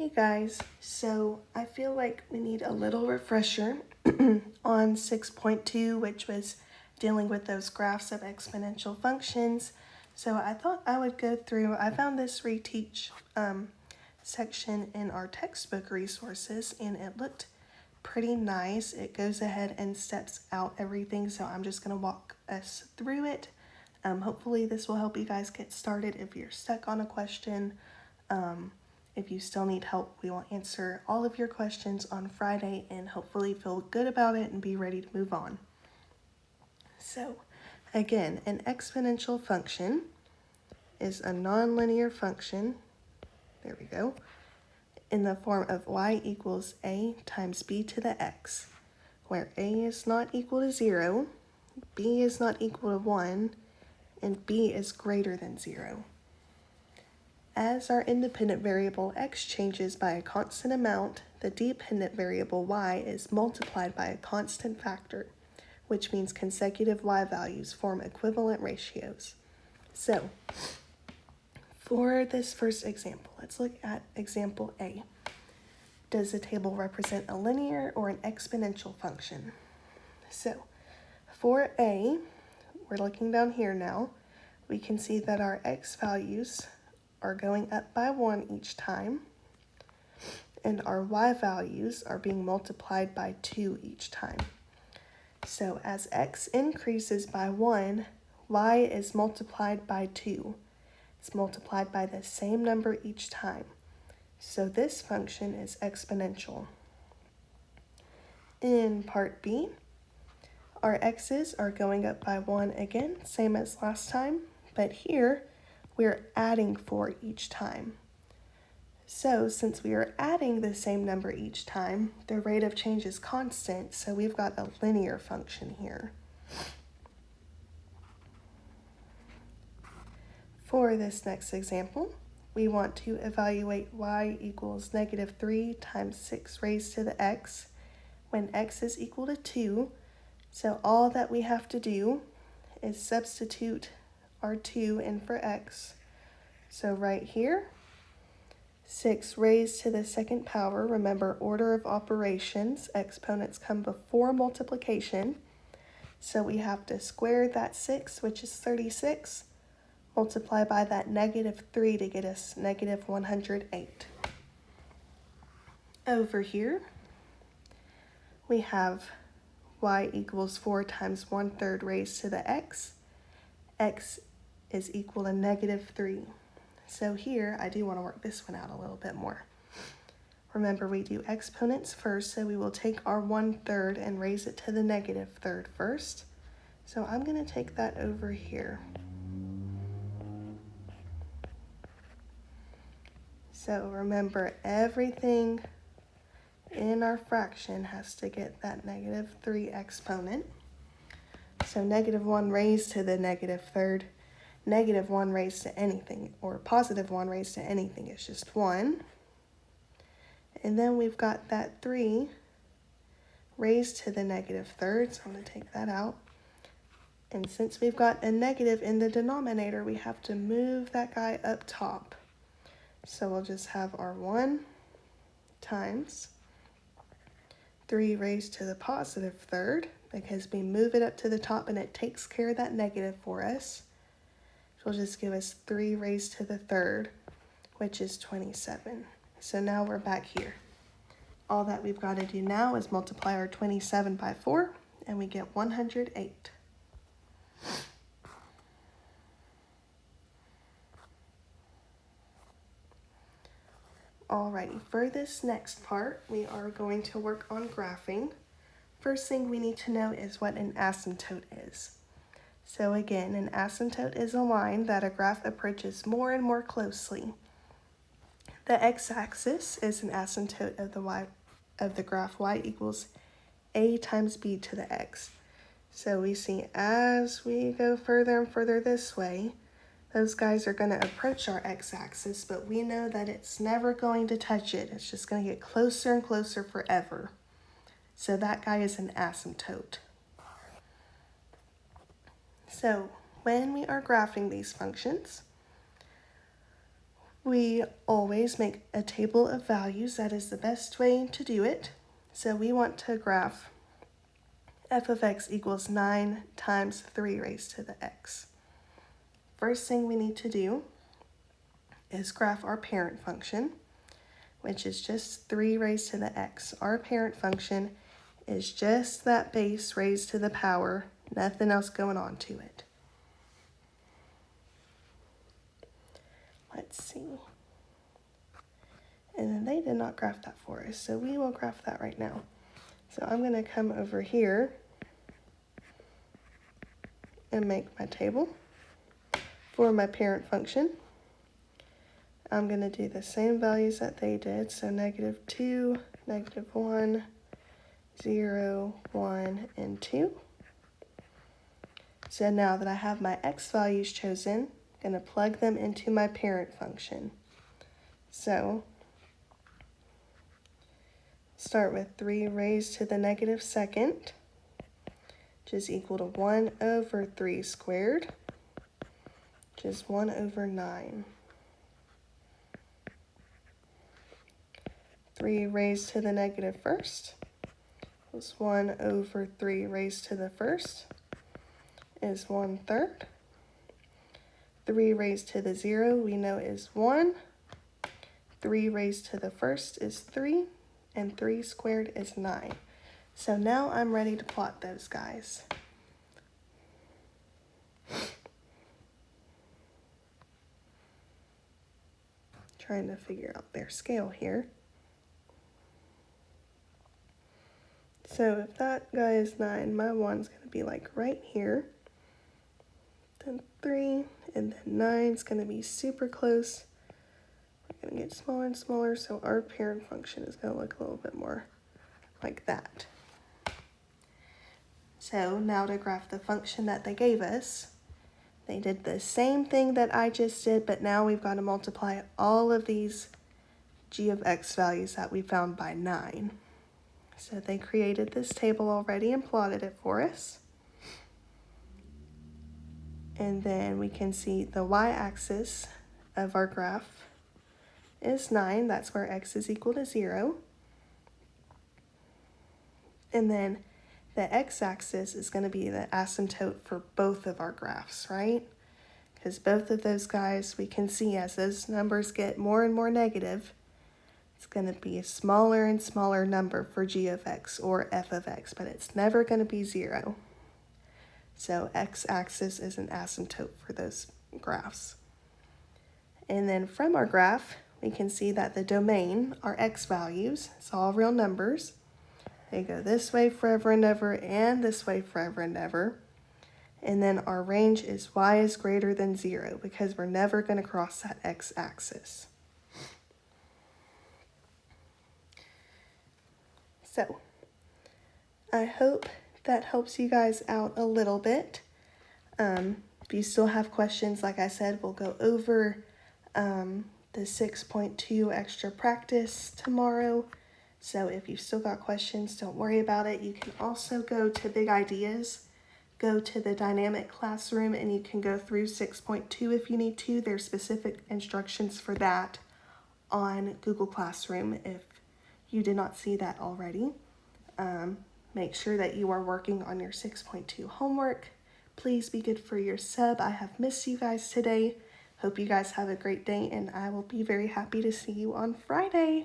Hey guys, so I feel like we need a little refresher on 6.2, which was dealing with those graphs of exponential functions. So I thought I would go through, I found this reteach section in our textbook resources and it looked pretty nice. It goes ahead and steps out everything, so I'm just going to walk us through it. Hopefully this will help you guys get started if you're stuck on a question. If you still need help, we will answer all of your questions on Friday and hopefully feel good about it and be ready to move on. So, again, an exponential function is a nonlinear function, there we go, in the form of y equals a times b to the x, where a is not equal to 0, b is not equal to 1, and b is greater than 0. As our independent variable x changes by a constant amount, the dependent variable y is multiplied by a constant factor, which means consecutive y values form equivalent ratios. So, for this first example, let's look at example A. Does the table represent a linear or an exponential function? So, for A, we're looking down here now, we can see that our x values are going up by 1 each time, and our y values are being multiplied by 2 each time. So as x increases by 1, y is multiplied by 2. It's multiplied by the same number each time. So this function is exponential. In part B, our x's are going up by 1 again, same as last time, but here we're adding 4 each time. So since we are adding the same number each time, the rate of change is constant, so we've got a linear function here. For this next example, we want to evaluate y equals negative 3 times 6 raised to the x when x is equal to 2. So all that we have to do is substitute our 2 in for x. So right here, 6 raised to the second power, remember order of operations, exponents come before multiplication. So we have to square that 6, which is 36, multiply by that negative 3 to get us negative 108. Over here, we have y equals 4 times 1/3 raised to the x. X is equal to negative 3. So here, I do want to work this one out a little bit more. Remember, we do exponents first, so we will take our 1/3 and raise it to the negative third first. So I'm going to take that over here. So remember, everything in our fraction has to get that negative 3 exponent. So negative 1 raised to the negative third, negative 1 raised to anything, or positive 1 raised to anything is just 1. And then we've got that 3 raised to the negative third, so I'm going to take that out. And since we've got a negative in the denominator, we have to move that guy up top. So we'll just have our 1 times 3 raised to the positive third, because we move it up to the top and it takes care of that negative for us. Which will just give us 3 raised to the third, which is 27. So now we're back here. All that we've got to do now is multiply our 27 by 4, and we get 108. Alrighty, for this next part, we are going to work on graphing. First thing we need to know is what an asymptote is. So again, an asymptote is a line that a graph approaches more and more closely. The x-axis is an asymptote of the graph y equals a times b to the x. So we see as we go further and further this way, those guys are going to approach our x-axis, but we know that it's never going to touch it. It's just going to get closer and closer forever. So that guy is an asymptote. So when we are graphing these functions, we always make a table of values. That is the best way to do it. So we want to graph f of x equals 9 times 3 raised to the x. First thing we need to do is graph our parent function, which is just 3 raised to the x. Our parent function is just that base raised to the power, nothing else going on to it. Let's see. And then they did not graph that for us, so we will graph that right now. So I'm going to come over here and make my table for my parent function. I'm going to do the same values that they did, so -2, -1, 0, 1, and 2. So now that I have my x values chosen, I'm going to plug them into my parent function. So start with 3 raised to the -2nd, which is equal to 1 over 3 squared, which is 1 over 9. 3 raised to the -1st is 1 over 3 raised to the 1st is 1/3. 3 raised to the 0 we know is 1. 3 raised to the 1st is 3, and 3 squared is 9. So now I'm ready to plot those guys. Trying to figure out their scale here. So if that guy is 9, my 1's going to be like right here. Then 3, and then 9's going to be super close. We're going to get smaller and smaller, so our parent function is going to look a little bit more like that. So now to graph the function that they gave us, they did the same thing that I just did, but now we've got to multiply all of these g of x values that we found by 9. So they created this table already and plotted it for us. And then we can see the y-axis of our graph is 9. That's where x is equal to 0. And then the x-axis is going to be the asymptote for both of our graphs, right? Because both of those guys, we can see as those numbers get more and more negative, it's going to be a smaller and smaller number for g of x or f of x, but it's never going to be 0. So x-axis is an asymptote for those graphs. And then from our graph, we can see that the domain, our x values, it's all real numbers. They go this way forever and ever and this way forever and ever. And then our range is y is greater than 0 because we're never going to cross that x-axis. So I hope that helps you guys out a little bit. If you still have questions, like I said, we'll go over the 6.2 extra practice tomorrow. So if you've still got questions, don't worry about it. You can also go to Big Ideas, go to the dynamic classroom, and you can go through 6.2 if you need to. There's specific instructions for that on Google Classroom if you did not see that already. Make sure that you are working on your 6.2 homework. Please be good for your sub. I have missed you guys today. Hope you guys have a great day, and I will be very happy to see you on Friday.